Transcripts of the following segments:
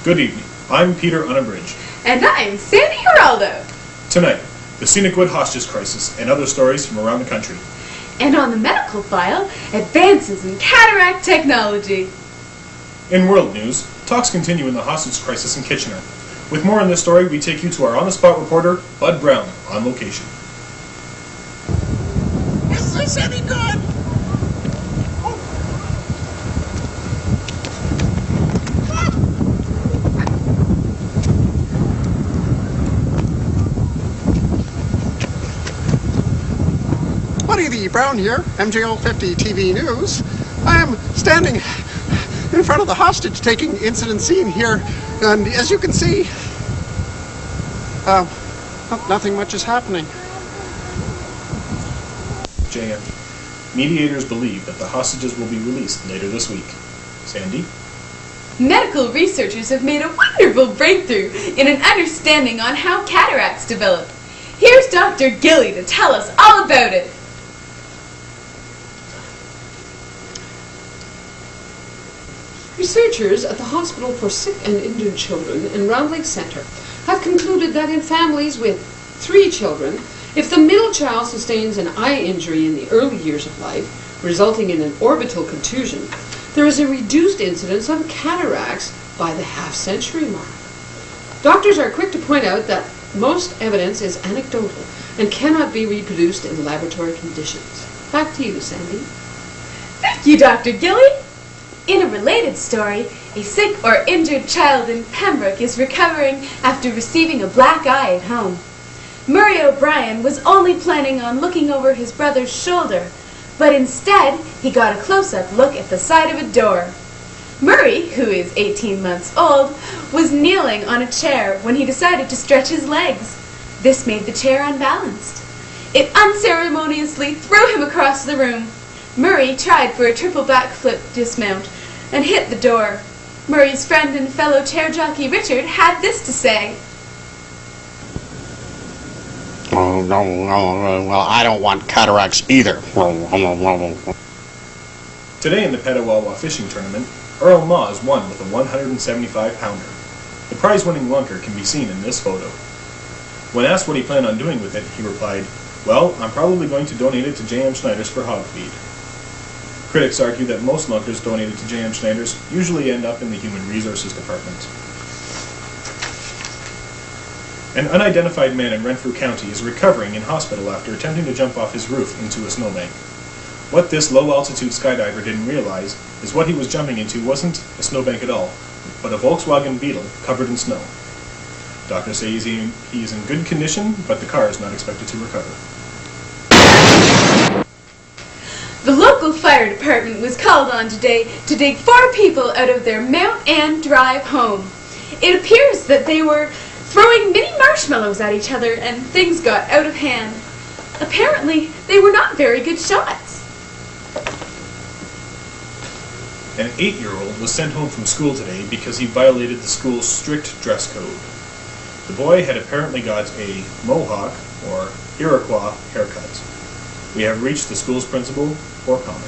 Good evening. I'm Peter Unabridged. And I'm Sandy Geraldo. Tonight, the scenic wood hostage crisis and other stories from around the country. And on the medical file, advances in cataract technology. In world news, talks continue in the hostage crisis in Kitchener. With more on this story, we take you to our on-the-spot reporter, Bud Brown, on location. Is this any good? Buddy the Brown here, MJO 50 TV News. I am standing in front of the hostage-taking incident scene here, and as you can see, nothing much is happening. JM, mediators believe that the hostages will be released later this week. Sandy? Medical researchers have made a wonderful breakthrough in an understanding on how cataracts develop. Here's Dr. Gilly to tell us all about it. Researchers at the Hospital for Sick and Injured Children in Round Lake Centre have concluded that in families with 3 children, if the middle child sustains an eye injury in the early years of life, resulting in an orbital contusion, there is a reduced incidence of cataracts by the half-century mark. Doctors are quick to point out that most evidence is anecdotal and cannot be reproduced in laboratory conditions. Back to you, Sandy. Thank you, Dr. Gilly. In a related story, a sick or injured child in Pembroke is recovering after receiving a black eye at home. Murray O'Brien was only planning on looking over his brother's shoulder, but instead he got a close-up look at the side of a door. Murray, who is 18 months old, was kneeling on a chair when he decided to stretch his legs. This made the chair unbalanced. It unceremoniously threw him across the room. Murray tried for a triple backflip dismount and hit the door. Murray's friend and fellow chair jockey Richard had this to say. Oh, no, well, I don't want cataracts either. Today in the Petawawa fishing tournament, Earl Moz won with a 175-pounder. The prize-winning lunker can be seen in this photo. When asked what he planned on doing with it, he replied, "Well, I'm probably going to donate it to J.M. Schneider's for hog feed." Critics argue that most lunkers donated to J.M. Schneider's usually end up in the Human Resources Department. An unidentified man in Renfrew County is recovering in hospital after attempting to jump off his roof into a snowbank. What this low-altitude skydiver didn't realize is what he was jumping into wasn't a snowbank at all, but a Volkswagen Beetle covered in snow. Doctors say he is in good condition, but the car is not expected to recover. The local fire department was called on today to dig 4 people out of their Mount Ann Drive home. It appears that they were throwing mini marshmallows at each other and things got out of hand. Apparently, they were not very good shots. An 8-year-old was sent home from school today because he violated the school's strict dress code. The boy had apparently got a mohawk, or Iroquois, haircut. We have reached the school's principal for comment.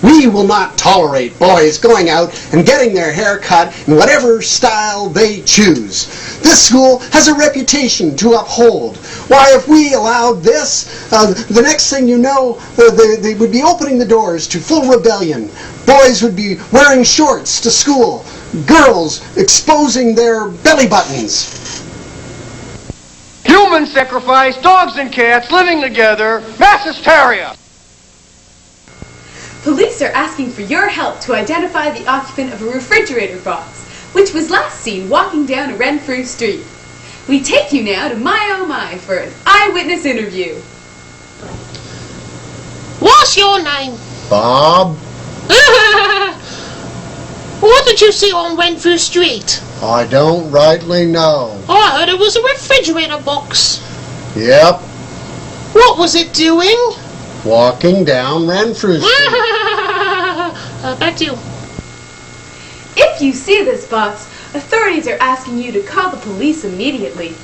We will not tolerate boys going out and getting their hair cut in whatever style they choose. This school has a reputation to uphold. Why, if we allowed this, the next thing you know, they would be opening the doors to full rebellion. Boys would be wearing shorts to school. Girls exposing their belly buttons. Human sacrifice, dogs and cats living together, mass hysteria. Police are asking for your help to identify the occupant of a refrigerator box, which was last seen walking down a Renfrew street. We take you now to My Oh My for an eyewitness interview. What's your name? Bob? What did you see on Renfrew Street? I don't rightly know. I heard it was a refrigerator box. Yep, What was it doing? walking down Renfrew Street. Back to you. If you see this box, authorities are asking you to call the police immediately.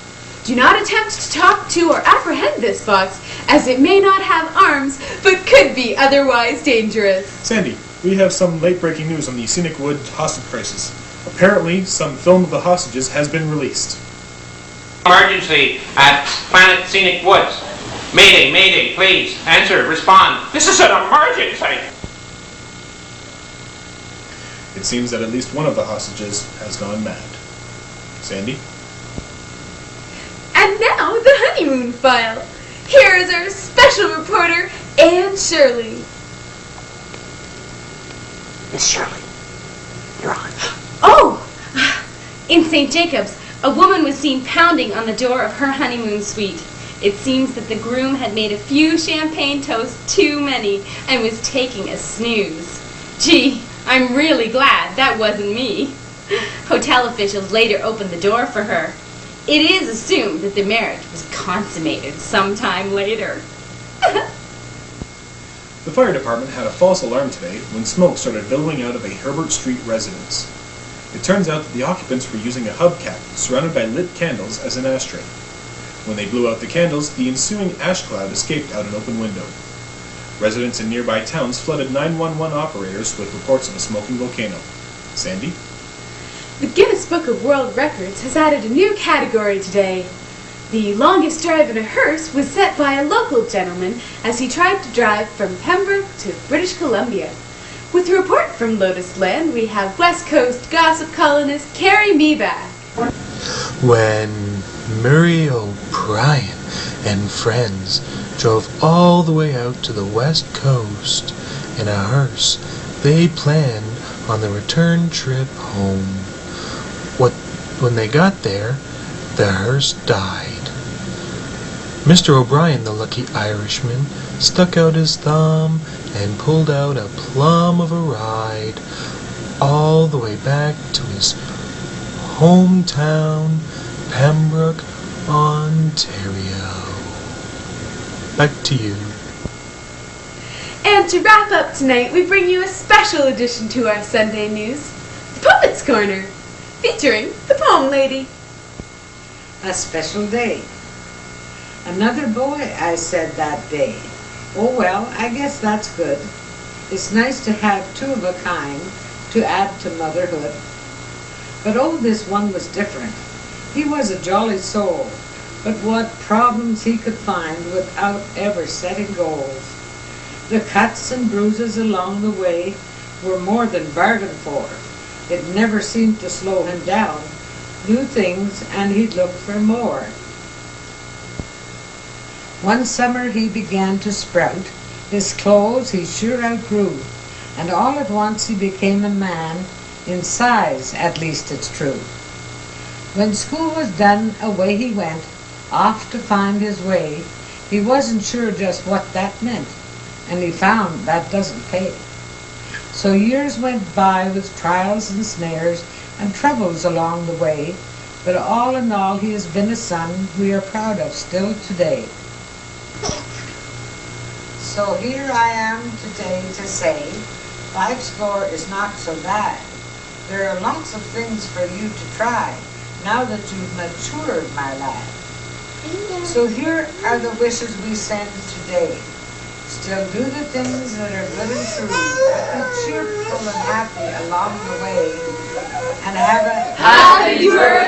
Do not attempt to talk to or apprehend this box, as it may not have arms, but could be otherwise dangerous. Sandy, We have some late-breaking news on the Scenic Wood hostage crisis. Apparently, some film of the hostages has been released. Emergency at Planet Scenic Woods. Mayday, mayday, please. Answer, respond. This is an emergency. It seems that at least one of the hostages has gone mad. Sandy? And now, the honeymoon file. Here is our special reporter, Anne Shirley. Miss Shirley, you're on. Oh! In St. Jacobs, a woman was seen pounding on the door of her honeymoon suite. It seems that the groom had made a few champagne toasts too many and was taking a snooze. Gee, I'm really glad that wasn't me. Hotel officials later opened the door for her. It is assumed that the marriage was consummated sometime later. The fire department had a false alarm today when smoke started billowing out of a Herbert Street residence. It turns out that the occupants were using a hubcap surrounded by lit candles as an ashtray. When they blew out the candles, the ensuing ash cloud escaped out an open window. Residents in nearby towns flooded 911 operators with reports of a smoking volcano. Sandy? The Guinness Book of World Records has added a new category today. The longest drive in a hearse was set by a local gentleman as he tried to drive from Pembroke to British Columbia. With a report from Lotus Land, we have West Coast gossip columnist Carrie Meeback. When Murray O'Brien and friends drove all the way out to the West Coast in a hearse, they planned on the return trip home. When they got there, the hearse died. Mr. O'Brien, the lucky Irishman, stuck out his thumb and pulled out a plum of a ride all the way back to his hometown, Pembroke, Ontario. Back to you. And to wrap up tonight, we bring you a special addition to our Sunday news, the Poet's Corner, featuring the Poem Lady. A special day. Another boy, I said that day. Oh well, I guess that's good. It's nice to have two of a kind to add to motherhood. But oh, this one was different. He was a jolly soul, but what problems he could find without ever setting goals. The cuts and bruises along the way were more than bargained for. It never seemed to slow him down. New things, and he'd look for more. One summer he began to sprout. His clothes he sure outgrew, and all at once he became a man, in size at least it's true. When school was done, away he went, off to find his way. He wasn't sure just what that meant, and he found that doesn't pay. So years went by with trials and snares and troubles along the way, but all in all he has been a son we are proud of still today. So here I am today to say, life's score is not so bad. There are lots of things for you to try, now that you've matured, my lad. So here are the wishes we send today. Still do the things that are good and true, be cheerful and happy along the way, and have a Happy birthday!